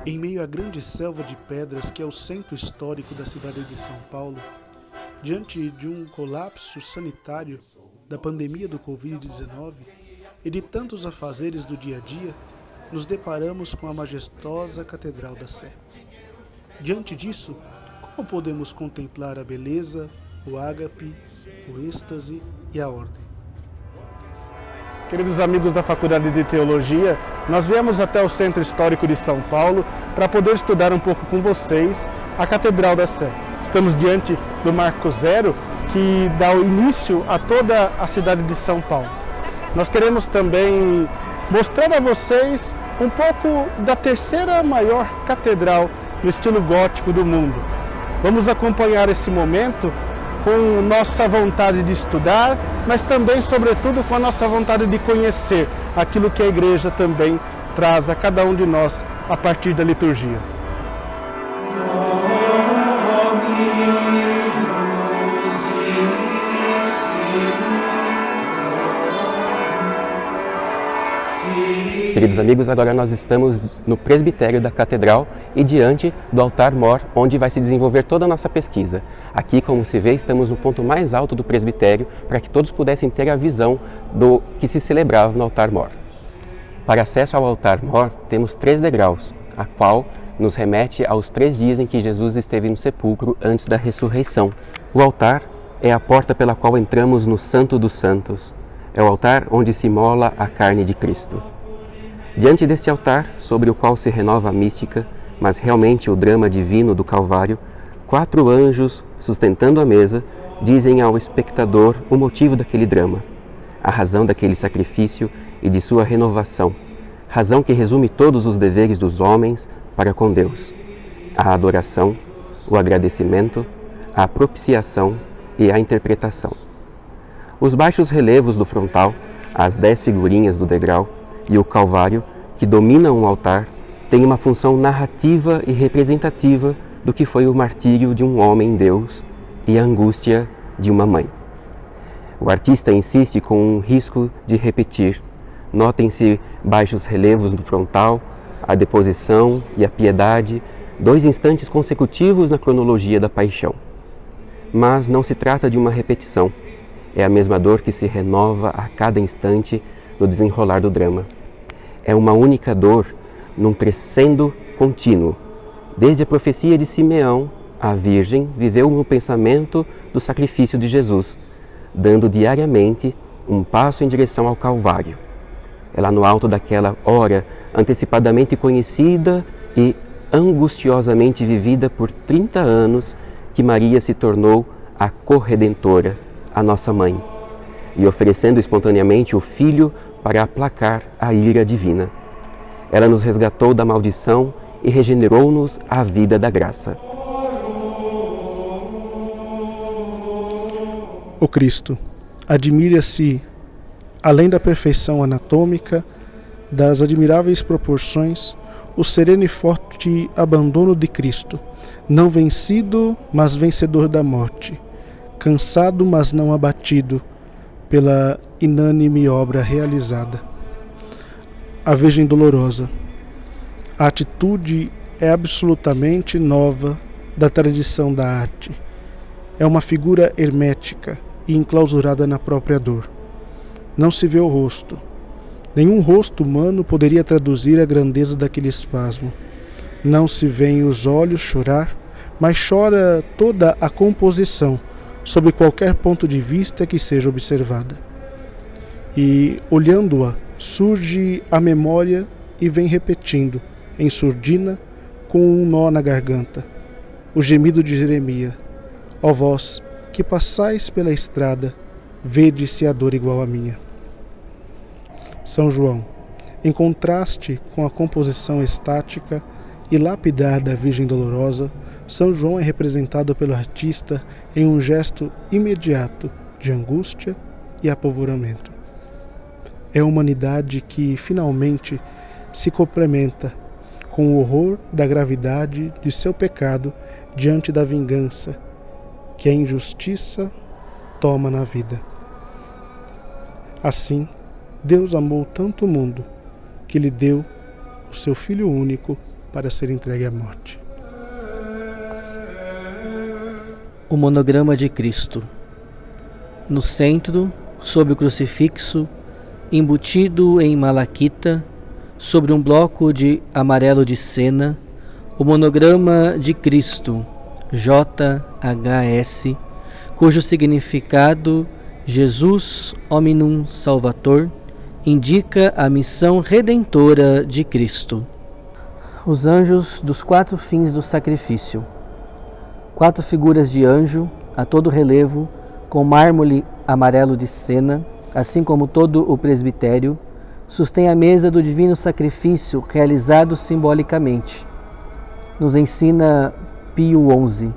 Em meio à grande selva de pedras que é o centro histórico da cidade de São Paulo, diante de um colapso sanitário da pandemia do Covid-19 e de tantos afazeres do dia a dia, nos deparamos com a majestosa Catedral da Sé. Diante disso, como podemos contemplar a beleza, o ágape, o êxtase e a ordem? Queridos amigos da Faculdade de Teologia, nós viemos até o Centro Histórico de São Paulo para poder estudar um pouco com vocês a Catedral da Sé. Estamos diante do Marco Zero, que dá o início a toda a cidade de São Paulo. Nós queremos também mostrar a vocês um pouco da terceira maior catedral no estilo gótico do mundo. Vamos acompanhar esse momento com nossa vontade de estudar, mas também, sobretudo, com a nossa vontade de conhecer aquilo que a Igreja também traz a cada um de nós a partir da liturgia. Queridos amigos, agora nós estamos no presbitério da Catedral e diante do altar-mor, onde vai se desenvolver toda a nossa pesquisa. Aqui, como se vê, estamos no ponto mais alto do presbitério para que todos pudessem ter a visão do que se celebrava no altar-mor. Para acesso ao altar-mor, temos 3 degraus, a qual nos remete aos 3 dias em que Jesus esteve no sepulcro antes da ressurreição. O altar é a porta pela qual entramos no Santo dos Santos. É o altar onde se mola a carne de Cristo. Diante deste altar, sobre o qual se renova a mística, mas realmente o drama divino do Calvário, 4 anjos, sustentando a mesa, dizem ao espectador o motivo daquele drama, a razão daquele sacrifício e de sua renovação, razão que resume todos os deveres dos homens para com Deus: a adoração, o agradecimento, a propiciação e a interpretação. Os baixos relevos do frontal, as 10 figurinhas do degrau, e o Calvário, que dominam o altar, têm uma função narrativa e representativa do que foi o martírio de um homem-deus e a angústia de uma mãe. O artista insiste com um risco de repetir. Notem-se baixos relevos no frontal, a deposição e a piedade, 2 instantes consecutivos na cronologia da paixão. Mas não se trata de uma repetição. É a mesma dor que se renova a cada instante no desenrolar do drama. É uma única dor num crescendo contínuo. Desde a profecia de Simeão, a Virgem viveu no pensamento do sacrifício de Jesus, dando diariamente um passo em direção ao Calvário. É lá no alto daquela hora antecipadamente conhecida e angustiosamente vivida por 30 anos que Maria se tornou a corredentora, a nossa mãe, e oferecendo espontaneamente o Filho para aplacar a ira divina. Ela nos resgatou da maldição e regenerou-nos a vida da graça. O Cristo admira-se, além da perfeição anatômica, das admiráveis proporções, o sereno e forte abandono de Cristo, não vencido, mas vencedor da morte, cansado, mas não abatido, pela inânime obra realizada. A Virgem Dolorosa. A atitude é absolutamente nova da tradição da arte. É uma figura hermética e enclausurada na própria dor. Não se vê o rosto. Nenhum rosto humano poderia traduzir a grandeza daquele espasmo. Não se vêem os olhos chorar, mas chora toda a composição, sob qualquer ponto de vista que seja observada. E, olhando-a, surge a memória e vem repetindo, em surdina, com um nó na garganta, o gemido de Jeremias: ó vós, que passais pela estrada, vede se há dor igual à minha. São João, em contraste com a composição estática e lapidar da Virgem Dolorosa, São João é representado pelo artista em um gesto imediato de angústia e apavoramento. É a humanidade que, finalmente, se complementa com o horror da gravidade de seu pecado diante da vingança que a injustiça toma na vida. Assim, Deus amou tanto o mundo que lhe deu o seu Filho único para ser entregue à morte. O monograma de Cristo. No centro, sob o crucifixo, embutido em malaquita, sobre um bloco de amarelo de cena, o monograma de Cristo, JHS, cujo significado Jesus Hominum Salvator indica a missão redentora de Cristo. Os anjos dos 4 fins do sacrifício. 4 figuras de anjo, a todo relevo, com mármore amarelo de cena, assim como todo o presbitério, sustém a mesa do divino sacrifício realizado simbolicamente. Nos ensina Pio XI,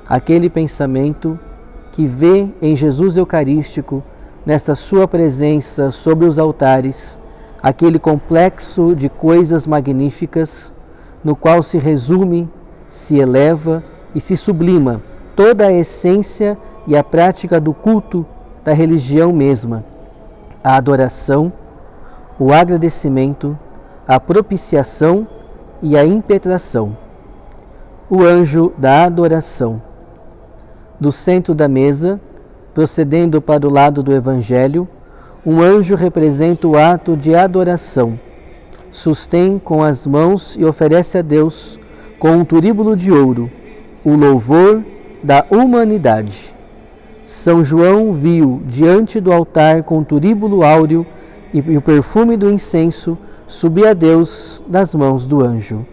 aquele pensamento que vê em Jesus Eucarístico, nesta sua presença sobre os altares, aquele complexo de coisas magníficas, no qual se resume, se eleva e se sublima toda a essência e a prática do culto da religião mesma, a adoração, o agradecimento, a propiciação e a impetração. O anjo da adoração. Do centro da mesa, procedendo para o lado do Evangelho, um anjo representa o ato de adoração. Sustém com as mãos e oferece a Deus, com um turíbulo de ouro, o louvor da humanidade. São João viu diante do altar com o turíbulo áureo e o perfume do incenso subir a Deus das mãos do anjo.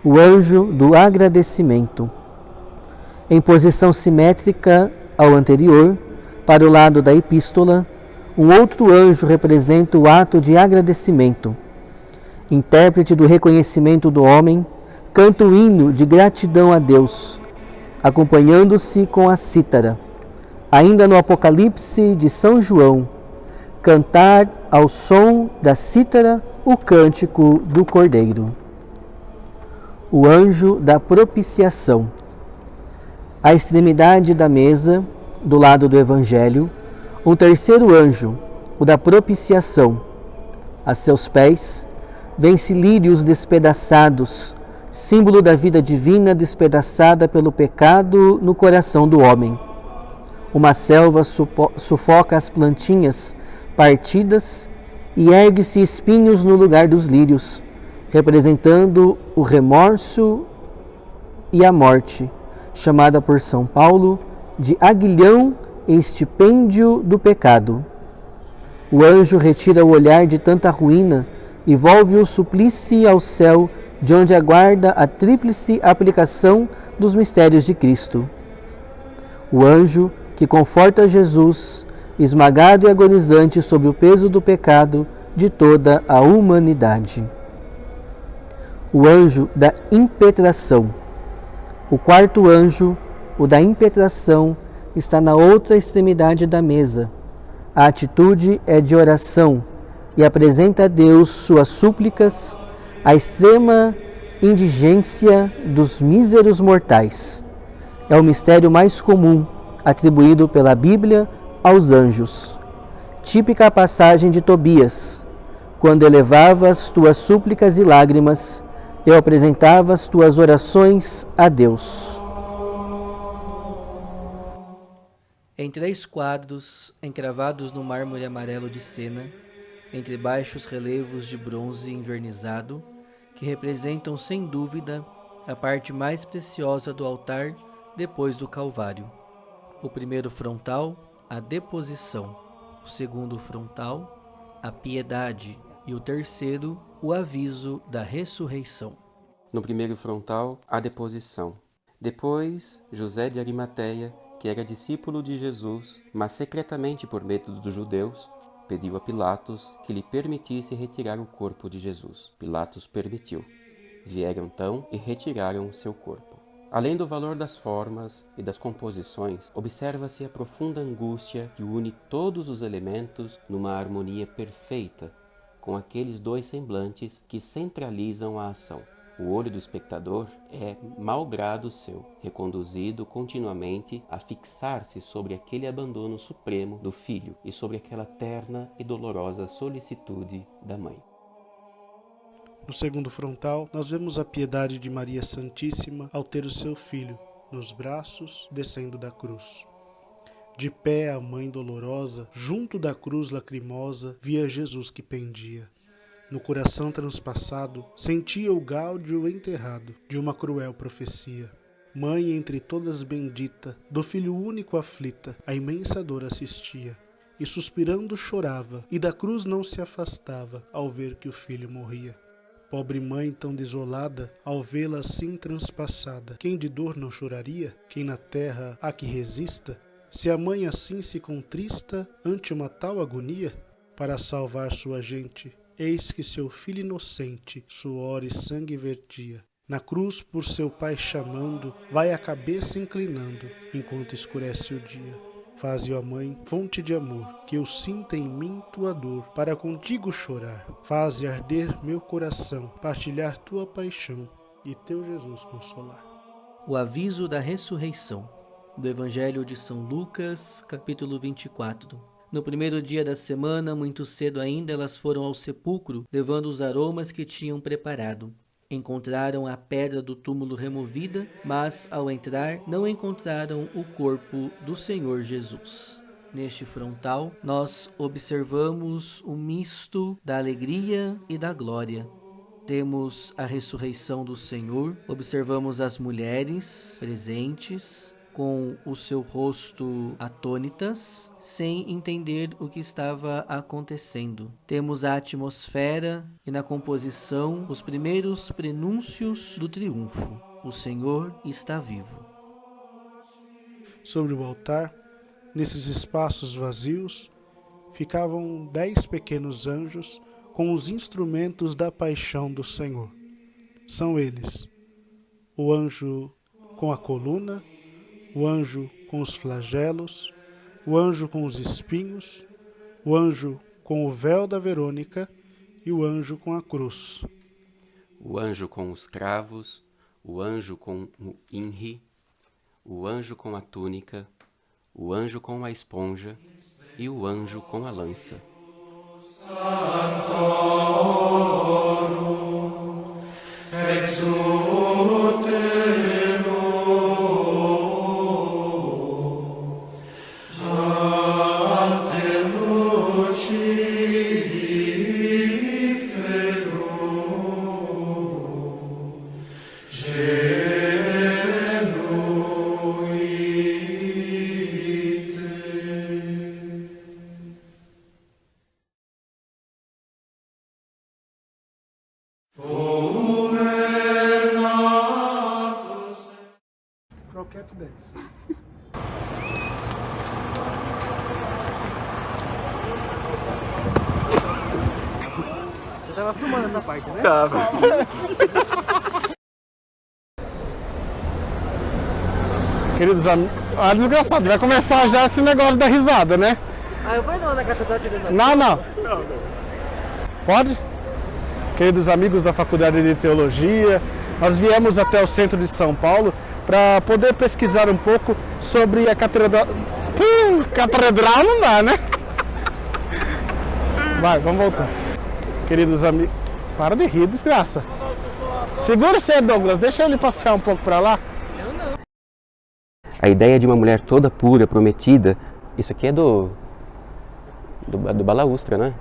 O anjo do agradecimento. Em posição simétrica ao anterior, para o lado da epístola, um outro anjo representa o ato de agradecimento. Intérprete do reconhecimento do homem, canta o hino de gratidão a Deus, acompanhando-se com a cítara. Ainda no Apocalipse de São João, cantar ao som da cítara o cântico do Cordeiro. O anjo da propiciação. À extremidade da mesa, do lado do Evangelho, um terceiro anjo, o da propiciação. A seus pés, vêm-se lírios despedaçados, símbolo da vida divina despedaçada pelo pecado no coração do homem. Uma selva sufoca as plantinhas partidas e ergue-se espinhos no lugar dos lírios, representando o remorso e a morte, chamada por São Paulo de aguilhão e estipêndio do pecado. O anjo retira o olhar de tanta ruína e volve o suplício ao céu, de onde aguarda a tríplice aplicação dos mistérios de Cristo. O anjo que conforta Jesus, esmagado e agonizante sob o peso do pecado de toda a humanidade. O anjo da impetração. O quarto anjo, o da impetração, está na outra extremidade da mesa. A atitude é de oração e apresenta a Deus suas súplicas, a extrema indigência dos míseros mortais. É o mistério mais comum atribuído pela Bíblia aos anjos. Típica passagem de Tobias: quando elevavas tuas súplicas e lágrimas, eu apresentava as tuas orações a Deus. Em 3 quadros encravados no mármore amarelo de cena, entre baixos relevos de bronze envernizado, que representam sem dúvida a parte mais preciosa do altar depois do Calvário. O primeiro frontal, a deposição; o segundo frontal, a piedade; e o terceiro, o aviso da ressurreição. No primeiro frontal, a deposição. Depois, José de Arimateia, que era discípulo de Jesus, mas secretamente por medo dos judeus, pediu a Pilatos que lhe permitisse retirar o corpo de Jesus. Pilatos permitiu. Vieram então e retiraram o seu corpo. Além do valor das formas e das composições, observa-se a profunda angústia que une todos os elementos numa harmonia perfeita, com aqueles 2 semblantes que centralizam a ação. O olho do espectador é malgrado seu, reconduzido continuamente a fixar-se sobre aquele abandono supremo do filho e sobre aquela terna e dolorosa solicitude da mãe. No segundo frontal, nós vemos a piedade de Maria Santíssima ao ter o seu filho nos braços, descendo da cruz. De pé a mãe dolorosa, junto da cruz lacrimosa, via Jesus que pendia. No coração transpassado, sentia o gáudio enterrado de uma cruel profecia. Mãe entre todas bendita, do filho único aflita, a imensa dor assistia. E suspirando chorava, e da cruz não se afastava, ao ver que o filho morria. Pobre mãe tão desolada, ao vê-la assim transpassada, quem de dor não choraria? Quem na terra há que resista? Se a mãe assim se contrista ante uma tal agonia? Para salvar sua gente, eis que seu filho inocente suor e sangue vertia. Na cruz, por seu pai chamando, vai a cabeça inclinando, enquanto escurece o dia. Faze, ó mãe, fonte de amor, que eu sinta em mim tua dor, para contigo chorar. Faze arder meu coração, partilhar tua paixão, e teu Jesus consolar. O aviso da ressurreição, do Evangelho de São Lucas, capítulo 24. No primeiro dia da semana, muito cedo ainda, elas foram ao sepulcro, levando os aromas que tinham preparado. Encontraram a pedra do túmulo removida, mas, ao entrar, não encontraram o corpo do Senhor Jesus. Neste frontal, nós observamos o misto da alegria e da glória. Temos a ressurreição do Senhor, observamos as mulheres presentes, com o seu rosto atônitas, sem entender o que estava acontecendo. Temos a atmosfera e na composição os primeiros prenúncios do triunfo. O Senhor está vivo. Sobre o altar, nesses espaços vazios, ficavam 10 pequenos anjos com os instrumentos da paixão do Senhor. São eles: o anjo com a coluna, o anjo com os flagelos, o anjo com os espinhos, o anjo com o véu da Verônica e o anjo com a cruz. O anjo com os cravos, o anjo com o inri, o anjo com a túnica, o anjo com a esponja e o anjo com a lança. Croquete 10. Eu tava filmando essa parte, né? Tava. Queridos amigos, desgraçado, vai começar já esse negócio da risada, né? Ah, eu vou não na Catedral de Venâncio. Não. Pode? Queridos amigos da Faculdade de Teologia, nós viemos até o centro de São Paulo para poder pesquisar um pouco sobre a catedral. Catedral não dá, né? Vai, vamos voltar. Queridos amigos, para de rir, desgraça. Segura você, Douglas, deixa ele passear um pouco para lá. A ideia de uma mulher toda pura, prometida, isso aqui é do Balaustra, né?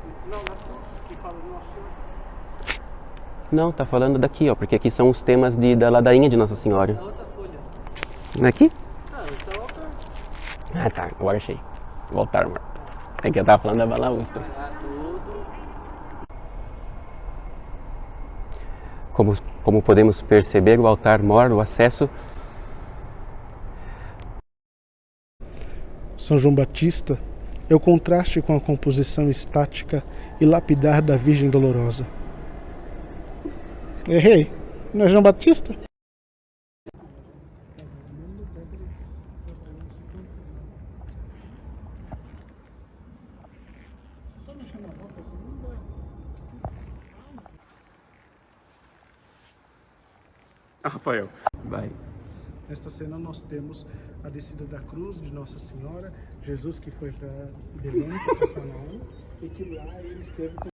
Não, tá falando daqui, ó, porque aqui são os temas da ladainha de Nossa Senhora. Outra folha. Não é aqui? Ah, então é outra. Ah, tá, agora achei. Voltar, amor. É que eu tava falando da Balaustra. Como podemos perceber, o altar-mor, o acesso... São João Batista é o contraste com a composição estática e lapidar da Virgem Dolorosa. Errei, não é João Batista? Rafael, vai. Nesta cena nós temos a descida da cruz de Nossa Senhora, Jesus que foi para Belém, para Cafarnaum, e que lá ele esteve com